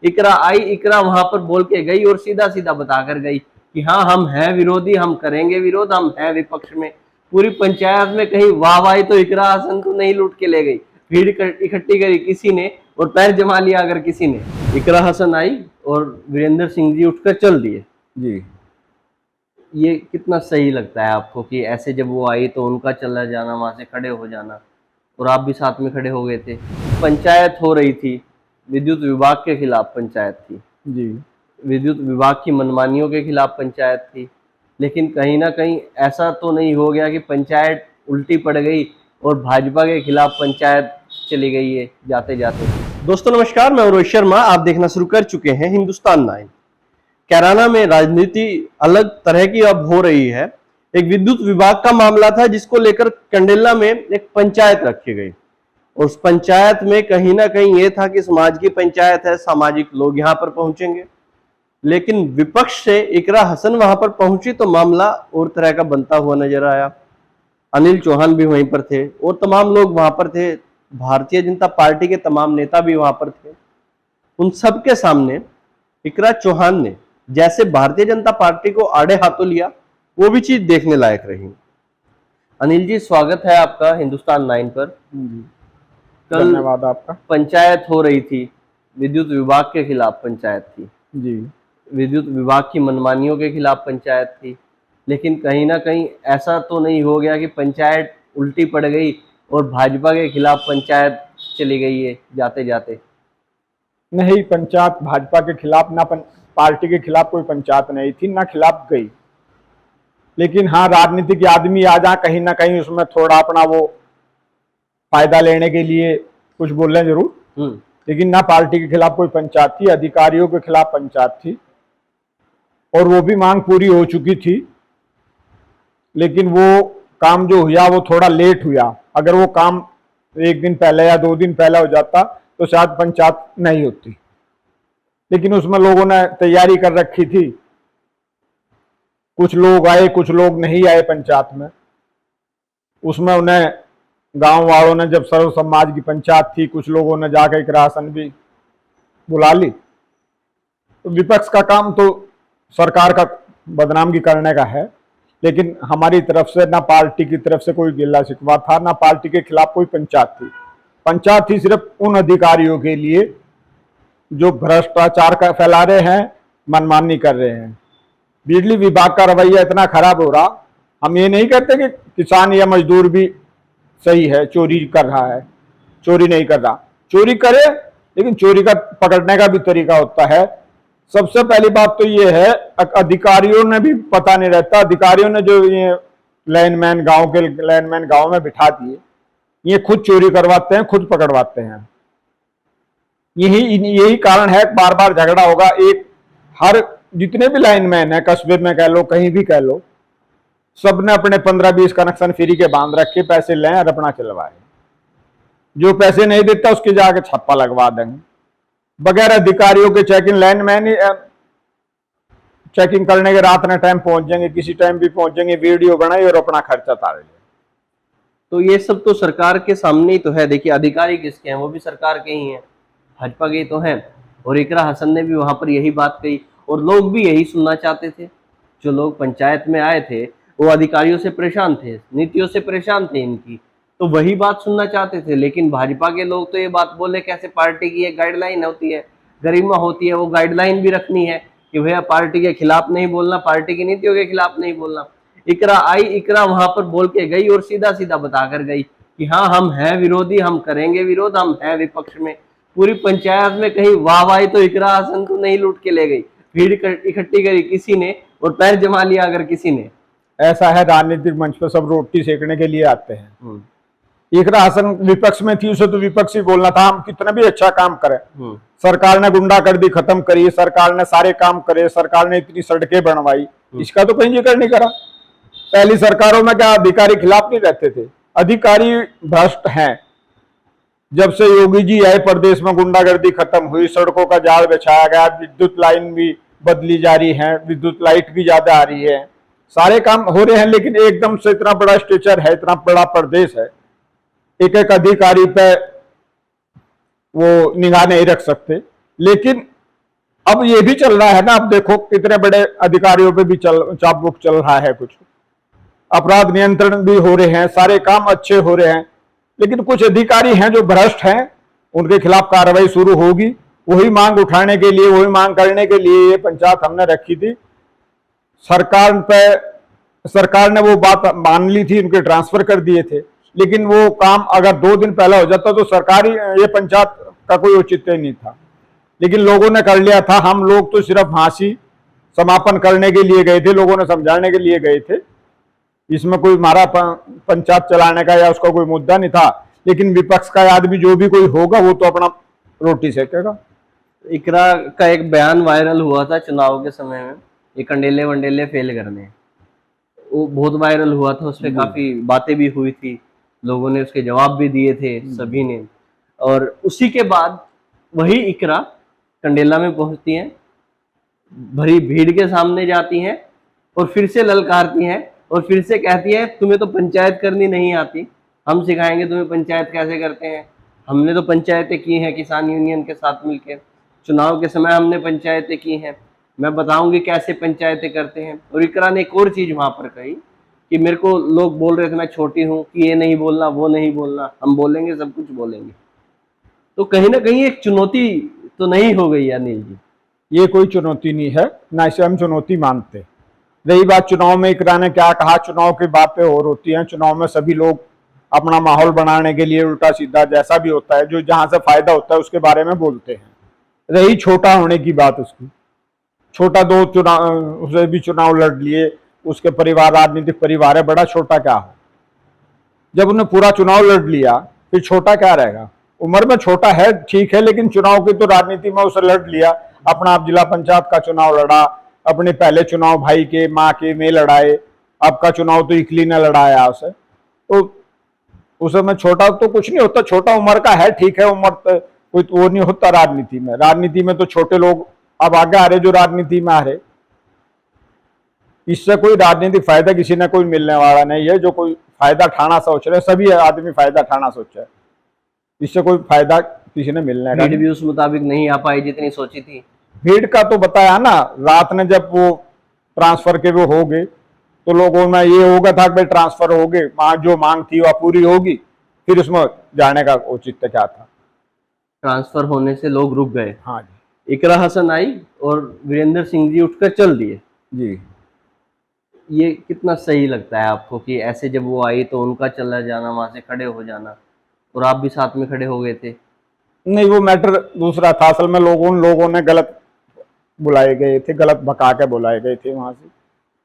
इकरा आई, इकरा वहां पर बोल के गई और सीधा सीधा बताकर गई कि हाँ हम हैं विरोधी, हम करेंगे विरोध, हम हैं विपक्ष में। पूरी पंचायत में कहीं वाहवाही तो इकरा हसन को नहीं लूट के ले गई, भीड़ इकट्ठी करी किसी ने और पैर जमा लिया अगर किसी ने। इकरा हसन आई और वीरेंद्र सिंह जी उठकर चल दिए जी। ये कितना सही लगता है आपको कि ऐसे जब वो आई तो उनका चला जाना, वहां से खड़े हो जाना, और आप भी साथ में खड़े हो गए थे। पंचायत हो रही थी, विद्युत विभाग के खिलाफ पंचायत थी जी। विद्युत विभाग की मनमानियों के खिलाफ पंचायत थी, लेकिन कहीं ना कहीं ऐसा तो नहीं हो गया कि पंचायत उल्टी पड़ गई और भाजपा के खिलाफ पंचायत चली गई है जाते जाते। दोस्तों नमस्कार, मैं रोहित शर्मा, आप देखना शुरू कर चुके हैं हिंदुस्तान 9। कैराना में राजनीति अलग तरह की अब हो रही है। एक विद्युत विभाग का मामला था जिसको लेकर कंडेला में एक पंचायत रखी गई, और उस पंचायत में कहीं ना कहीं ये था कि समाज की पंचायत है, सामाजिक लोग यहाँ पर पहुंचेंगे, लेकिन विपक्ष से इकरा हसन वहां पर पहुंची तो मामला और तरह का बनता हुआ नजर आया। अनिल चौहान भी वहीं पर थे और तमाम लोग वहां पर थे, भारतीय जनता पार्टी के तमाम नेता भी वहां पर थे। उन सबके सामने इकरा चौहान ने जैसे भारतीय जनता पार्टी को आड़े हाथों लिया, वो भी चीज देखने लायक रही। अनिल जी, स्वागत है आपका हिंदुस्तान 9 पर। कल धन्यवाद आपका। पंचायत हो रही थी, विद्युत विभाग के खिलाफ पंचायत थी जी। विद्युत विभाग की मनमानियों के खिलाफ पंचायत थी, लेकिन कहीं ना कहीं ऐसा तो नहीं हो गया कि पंचायत उल्टी पड़ गई और भाजपा के खिलाफ पंचायत चली गई है जाते जाते। नहीं, पंचायत भाजपा के खिलाफ ना पार्टी के खिलाफ कोई पंचायत नहीं थी, ना खिलाफ गई। लेकिन हाँ, राजनीतिक आदमी आ जा कहीं ना कहीं उसमें थोड़ा अपना वो फायदा लेने के लिए कुछ बोल रहे जरूर। लेकिन ना पार्टी के खिलाफ कोई पंचायत थी, अधिकारियों के खिलाफ पंचायत थी, और वो भी मांग पूरी हो चुकी थी। लेकिन वो काम जो हुआ वो थोड़ा लेट हुआ। अगर वो काम एक दिन पहले या 2 दिन पहले हो जाता तो शायद पंचायत नहीं होती। लेकिन उसमें लोगों ने तैयारी कर रखी थी, कुछ लोग आए कुछ लोग नहीं आए पंचायत में। उसमें उन्हें गांव वालों ने, जब सर्व समाज की पंचायत थी, कुछ लोगों ने जाकर एक राशन भी बुला ली। तो विपक्ष का काम तो सरकार का बदनामी करने का है, लेकिन हमारी तरफ से ना पार्टी की तरफ से कोई गिला शिकवा था, ना पार्टी के खिलाफ कोई पंचायत थी। पंचायत थी सिर्फ उन अधिकारियों के लिए जो भ्रष्टाचार का फैला रहे हैं, मनमानी कर रहे हैं। बिजली विभाग का रवैया इतना खराब हो रहा, हम ये नहीं कहते कि किसान या मजदूर भी सही है, चोरी कर रहा है, चोरी नहीं कर रहा, चोरी करे, लेकिन चोरी का पकड़ने का भी तरीका होता है। सबसे पहली बात तो ये है, अधिकारियों ने भी पता नहीं रहता। अधिकारियों ने जो ये लाइनमैन गांव में बिठा दिए, ये खुद चोरी करवाते हैं, खुद पकड़वाते हैं। यही कारण है, बार बार झगड़ा होगा। एक हर जितने भी लाइनमैन है, कस्बे में कह लो, कहीं भी कह लो, सबने अपने 15-20 कनेक्शन फ्री के बांध रखे, पैसे लें और अपना चलवाए। जो पैसे नहीं देता उसके जाके छप्पा लगवा देंगे। बगैर अधिकारियों के चेकिंग लाइनमैन ही चेकिंग करने के रात ने टाइम पहुंच जाएंगे, किसी टाइम भी पहुंचेंगे, वीडियो बनाए और अपना खर्चा तार ले। तो ये सब तो सरकार के सामने ही तो है। देखिए, अधिकारी किसके हैं, वो भी सरकार के ही हैं, भाजपा के ही तो हैं। और इकरा हसन ने भी वहां पर यही बात कही, और लोग भी यही सुनना चाहते थे। जो लोग पंचायत में आए थे वो अधिकारियों से परेशान थे, नीतियों से परेशान थे इनकी, तो वही बात सुनना चाहते थे। लेकिन भाजपा के लोग तो ये बात बोले कैसे पार्टी की एक गाइडलाइन होती है, गरिमा होती है, वो गाइडलाइन भी रखनी है कि भैया पार्टी के खिलाफ नहीं बोलना, पार्टी की नीतियों के खिलाफ नहीं बोलना। इकरा आई, इकरा वहां पर बोल के गई और सीधा सीधा बताकर गई कि हाँ हम हैं विरोधी, हम करेंगे विरोध, हम हैं विपक्ष में। पूरी पंचायत में कहीं वाहवाही तो इकरा हसन को नहीं लूट के ले गई, भीड़ इकट्ठी करी किसी ने और पैर जमा लिया अगर किसी ने। ऐसा है, राजनीतिक मंच पर सब रोटी सेकने के लिए आते हैं। इकरा हसन विपक्ष में थी, उसे तो विपक्ष ही बोलना था, हम कितना भी अच्छा काम करें। सरकार ने गुंडागर्दी खत्म करी, सरकार ने सारे काम करे, सरकार ने इतनी सड़कें बनवाई, इसका तो कहीं जिक्र नहीं करा। पहली सरकारों में क्या अधिकारी खिलाफ नहीं रहते थे? अधिकारी भ्रष्ट हैं। जब से योगी जी आए, प्रदेश में गुंडागर्दी खत्म हुई, सड़कों का जाल बिछाया गया, विद्युत लाइन भी बदली जा रही है, विद्युत लाइट भी ज्यादा आ रही है, सारे काम हो रहे हैं। लेकिन एकदम से इतना बड़ा स्ट्रक्चर है, इतना बड़ा प्रदेश है, एक एक अधिकारी पे वो निगाह नहीं रख सकते। लेकिन अब ये भी चल रहा है ना, अब देखो कितने बड़े अधिकारियों पे भी चाप चल रहा है, कुछ अपराध नियंत्रण भी हो रहे हैं, सारे काम अच्छे हो रहे हैं, लेकिन कुछ अधिकारी हैं जो भ्रष्ट हैं, उनके खिलाफ कार्रवाई शुरू होगी। वही मांग उठाने के लिए, वही मांग करने के लिए ये पंचायत हमने रखी थी। सरकार पे सरकार ने वो बात मान ली थी, उनके ट्रांसफर कर दिए थे, लेकिन वो काम अगर 2 दिन पहले हो जाता तो सरकारी ये पंचायत का कोई औचित्य नहीं था, लेकिन लोगों ने कर लिया था। हम लोग तो सिर्फ फांसी समापन करने के लिए गए थे, लोगों ने समझाने के लिए गए थे, इसमें कोई हमारा पंचायत चलाने का या उसका कोई मुद्दा नहीं था। लेकिन विपक्ष का आदमी जो भी कोई होगा वो तो अपना रोटी सेकेगा। इकरा का एक बयान वायरल हुआ था चुनाव के समय में, ये कंडेले वंडेले फेल करने, वो बहुत वायरल हुआ था, उसपे काफी बातें भी हुई थी, लोगों ने उसके जवाब भी दिए थे सभी ने। और उसी के बाद वही इकरा कंडेला में पहुंचती हैं, भरी भीड़ के सामने जाती हैं और फिर से ललकारती हैं और फिर से कहती है तुम्हें तो पंचायत करनी नहीं आती, हम सिखाएंगे तुम्हें पंचायत कैसे करते हैं। हमने तो पंचायतें की हैं किसान यूनियन के साथ मिलकर, चुनाव के समय हमने पंचायतें की हैं, मैं बताऊंगी कैसे पंचायतें करते हैं। और इकरा ने एक और चीज वहां पर कही कि मेरे को लोग बोल रहे थे मैं छोटी हूँ कि ये नहीं बोलना वो नहीं बोलना, हम बोलेंगे, सब कुछ बोलेंगे। तो कहीं ना कहीं एक चुनौती तो नहीं हो गई अनिल जी? ये कोई चुनौती नहीं है, ना इसे हम चुनौती मानते। रही बात चुनाव में, इकरा ने क्या कहा, चुनाव की बातें और होती हैं, चुनाव में सभी लोग अपना माहौल बनाने के लिए उल्टा सीधा जैसा भी होता है, जो जहां से फायदा होता है उसके बारे में बोलते हैं। रही छोटा होने की बात उसकी, छोटा दो चुनाव, उसे भी चुनाव लड़ लिए, उसके परिवार राजनीतिक परिवार है, बड़ा छोटा क्या हो। जब उन्हें पूरा चुनाव लड़ लिया फिर छोटा क्या रहेगा। उम्र में छोटा है ठीक है, लेकिन चुनाव की तो राजनीति में उसे लड़ लिया, अपना आप जिला पंचायत का चुनाव लड़ा, अपने पहले चुनाव भाई के माँ के में लड़ाए, आपका चुनाव तो इकली ने लड़ाया उसे, तो उस समय छोटा तो कुछ नहीं होता, छोटा उम्र का है ठीक है, उम्र कोई वो नहीं होता राजनीति में। राजनीति में तो छोटे लोग अब आगे आ रहे जो राजनीति में आ रहे, इससे कोई राजनीतिक फायदा किसी ने कोई मिलने वाला नहीं है। जो कोई फायदा ठाना सोच रहे, सभी आदमी फायदा ठाना सोच रहे, इससे कोई फायदा किसी ने मिलने का भीड़ भी उस मुताबिक नहीं आ पाई जितनी सोची थी। भीड़ का तो बताया ना, रात में जब वो ट्रांसफर के वो हो गए तो लोगों में ये हो गया था कि भाई ट्रांसफर हो गए, जो मांग थी वह पूरी होगी, फिर उसमें जाने का औचित्य क्या था। ट्रांसफर होने से लोग रुक गए। हाँ जी इकरा हसन आई और वीरेंद्र सिंह जी उठकर चल दिए। जी। ये कितना सही लगता है आपको कि ऐसे जब वो आई तो उनका चला जाना, वहां से खड़े हो जाना, और आप भी साथ में खड़े हो गए थे? नहीं, वो मैटर दूसरा था, असल में लोगों ने गलत बुलाए गए थे, गलत भगा के बुलाए गए थे वहां से।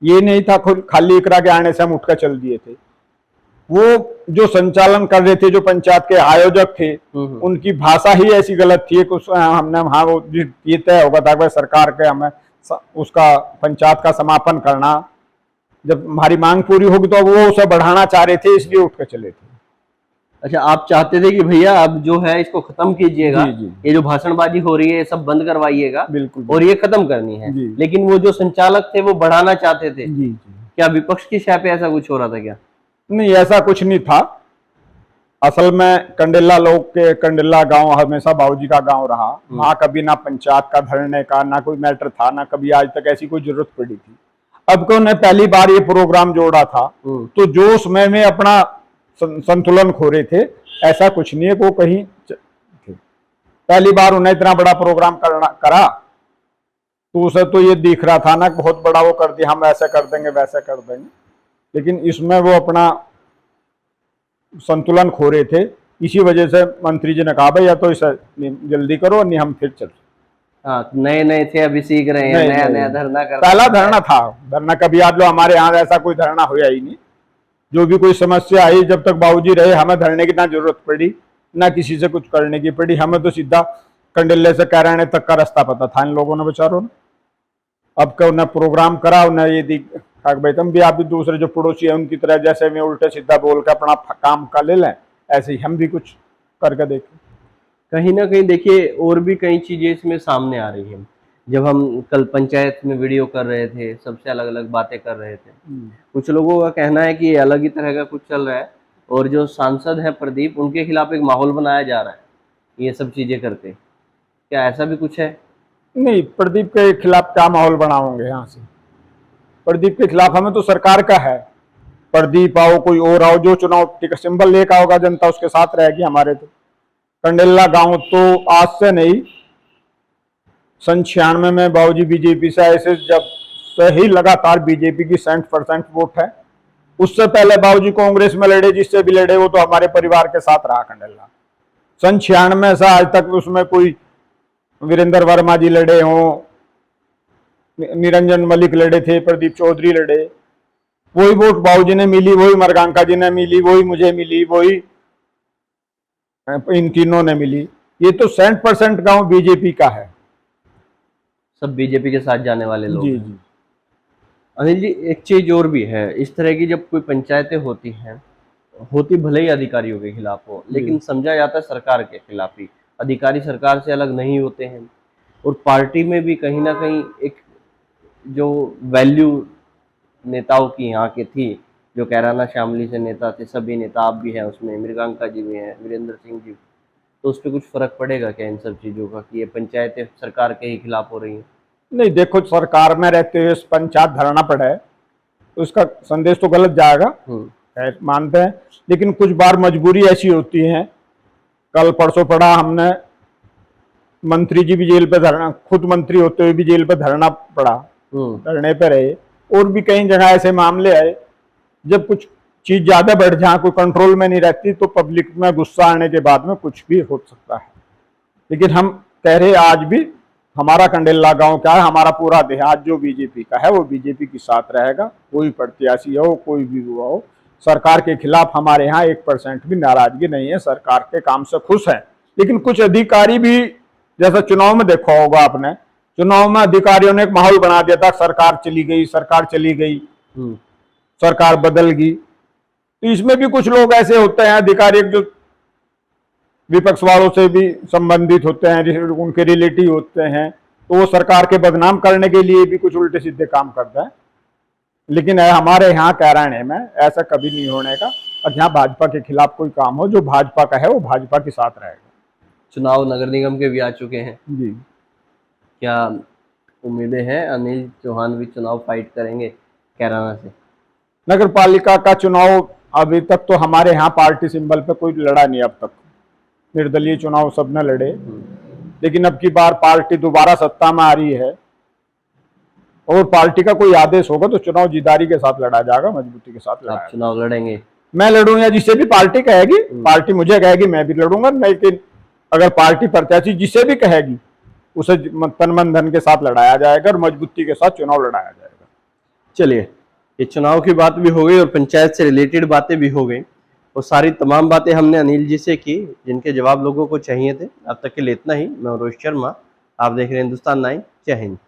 ये नहीं था खाली इकरा के आने से हम उठकर चल दिए थे। वो जो संचालन कर रहे थे, जो पंचायत के आयोजक थे, उनकी भाषा ही ऐसी गलत थी कि हमने वहां वो ये तय होगा था कि सरकार के हमें उसका पंचायत का समापन करना, जब हमारी मांग पूरी होगी तो वो उसे बढ़ाना चाह रहे थे, इसलिए उठ कर चले थे। अच्छा, आप चाहते थे कि भैया अब जो है इसको खत्म कीजिएगा, जी, जी। ये जो भाषणबाजी हो रही है ये सब बंद करवाइएगा, बिल्कुल और ये खत्म करनी है। जी। लेकिन वो जो संचालक थे वो बढ़ाना चाहते थे। जी जी। क्या विपक्ष की शय पे ऐसा कुछ हो रहा था क्या? नहीं, ऐसा कुछ नहीं था। असल में कंडेला गांव हमेशा बाबूजी का गांव रहा, वहां कभी ना पंचायत का धरने का ना कोई मैटर था, ना कभी आज तक ऐसी कोई जरूरत पड़ी थी। अब को उन्हें पहली बार ये प्रोग्राम जोड़ा था तो जोश में अपना संतुलन खो रहे थे, ऐसा कुछ नहीं है को कहीं पहली बार उन्हें इतना बड़ा प्रोग्राम करा तो उसे तो ये दिख रहा था ना बहुत बड़ा वो कर दिया, हम ऐसे कर देंगे वैसे कर देंगे, लेकिन इसमें वो अपना संतुलन खो रहे थे। इसी वजह से मंत्री जी ने कहा भाई या तो इसे जल्दी करो, नहीं हम फिर चल। हाँ, नए नए थे, अभी सीख रहे हैं, नया नया धरना कर। पहला धरना था, धरना कभी आज लो हमारे यहाँ ऐसा कोई धरना हुआ ही नहीं। जो भी कोई समस्या आई, जब तक बाबूजी रहे हमें धरने की ना जरूरत पड़ी ना किसी से कुछ करने की पड़ी, हमें तो सीधा कंडेले से कैराने तक का रास्ता पता था इन लोगों ने बेचारों ने। अब क्या उन्हें प्रोग्राम करा, उन्हें ये भाई तुम भी आप भी दूसरे जो पड़ोसी है उनकी तरह जैसे मैं उल्टे सीधा बोल के अपना काम का ले लें, ऐसे ही हम भी कुछ करके देखें। कहीं ना कहीं देखिए और भी कई चीजें इसमें सामने आ रही हैं। जब हम कल पंचायत में वीडियो कर रहे थे, सबसे अलग अलग बातें कर रहे थे, कुछ लोगों का कहना है कि ये अलग ही तरह का कुछ चल रहा है, और जो सांसद है प्रदीप, उनके खिलाफ एक माहौल बनाया जा रहा है ये सब चीजें करते। क्या ऐसा भी कुछ है? नहीं, प्रदीप के खिलाफ क्या माहौल बनाओगे यहाँ से? प्रदीप के खिलाफ हमें तो सरकार का है। प्रदीप आओ, कोई और आओ, जो चुनाव टिकट सिंबल लेकर आओगा जनता उसके साथ रहेगी हमारे। तो कंडेला गांव तो आज से नहीं, सन 96 में बाबूजी बीजेपी से ऐसे जब से ही लगातार बीजेपी की 60% वोट है। उससे पहले बाबूजी कांग्रेस में लड़े, जिससे भी लड़े वो तो हमारे परिवार के साथ रहा कंडेला। सन 96 से आज तक उसमें कोई वीरेंद्र वर्मा जी लड़े हों, निरंजन मलिक लड़े थे, प्रदीप चौधरी लड़े, वही वोट बाबूजी ने मिली, वही मरगांका जी ने मिली, वही मुझे मिली, वही इन तीनों ने मिली। ये तो 60% गांव बीजेपी का है। सब बीजेपी के साथ जाने वाले लोग जी हैं। जी। अनिल जी, एक चीज और भी है, इस तरह की जब कोई पंचायतें होती हैं, होती भले ही अधिकारियों के खिलाफ हो, लेकिन समझा जाता है सरकार के खिलाफ ही। अधिकारी सरकार से अलग नहीं होते हैं, और पार्टी में भी कहीं ना कहीं एक जो वैल्यू नेताओं की यहाँ की थी, जो कैराना शामली से नेता थे, सभी नेता, आप भी हैं उसमें, मृगांका जी भी हैं, वीरेंद्र सिंह जी, तो उस पर कुछ फर्क पड़ेगा क्या इन सब चीज़ों का कि ये पंचायतें सरकार के ही खिलाफ हो रही हैं? नहीं, देखो, सरकार में रहते हुए पंचायत धरना पड़ा है तो उसका संदेश तो गलत जाएगा, मानते हैं। लेकिन कुछ बार मजबूरी ऐसी होती है। कल परसों पड़ा, हमने मंत्री जी भी जेल पे धरना, खुद मंत्री होते हुए भी जेल पे धरना पड़ा, धरने पे रहे। और भी कई जगह ऐसे मामले आए जब कुछ चीज ज्यादा बढ़ जाए, कोई कंट्रोल में नहीं रहती, तो पब्लिक में गुस्सा आने के बाद में कुछ भी हो सकता है। लेकिन हम कह रहे आज भी हमारा कंडेला गांव क्या है, हमारा पूरा देहात जो बीजेपी का है वो बीजेपी के साथ रहेगा। कोई प्रत्याशी हो, कोई भी हुआ हो, सरकार के खिलाफ हमारे यहाँ 1% भी नाराजगी नहीं है। सरकार के काम से खुश है। लेकिन कुछ अधिकारी भी, जैसा चुनाव में देखा होगा आपने, चुनाव में अधिकारियों ने एक माहौल बना दिया था, सरकार चली गई, सरकार चली गई, सरकार बदल गई। तो इसमें भी कुछ लोग ऐसे होते हैं अधिकारी जो विपक्ष वालों से भी संबंधित होते हैं, उनके रिलेटिव होते हैं, तो वो सरकार के बदनाम करने के लिए भी कुछ उल्टे सीधे काम करता है। लेकिन हमारे यहाँ कैराने में ऐसा कभी नहीं होने का। और यहाँ भाजपा के खिलाफ कोई काम हो, जो भाजपा का है वो भाजपा के साथ रहेगा। चुनाव नगर निगम के भी आ चुके हैं जी। क्या उम्मीदें हैं अनिल चौहान भी चुनाव फाइट करेंगे कैराना से? नगर पालिका का चुनाव अभी तक तो हमारे यहाँ पार्टी सिंबल पे कोई लड़ा नहीं। अब तक निर्दलीय चुनाव सबने लड़े, लेकिन अब की बार पार्टी दोबारा सत्ता में आ रही है और पार्टी का कोई आदेश होगा तो चुनाव जिदारी के साथ लड़ा जाएगा, मजबूती के साथ लड़ा। आप चुनाव लड़ेंगे? मैं लड़ूंगा, जिससे भी पार्टी कहेगी, पार्टी मुझे कहेगी मैं भी लड़ूंगा। लेकिन अगर पार्टी प्रत्याशी जिसे भी कहेगी उसे तन मन धन के साथ लड़ाया जाएगा और मजबूती के साथ चुनाव लड़ाया जाएगा। चलिए, ये चुनाव की बात भी हो गई और पंचायत से रिलेटेड बातें भी हो गई, और सारी तमाम बातें हमने अनिल जी से की जिनके जवाब लोगों को चाहिए थे। अब तक के लिए इतना ही। मैं रोहित शर्मा, आप देख रहे हैं हिंदुस्तान 9। जय हिंद।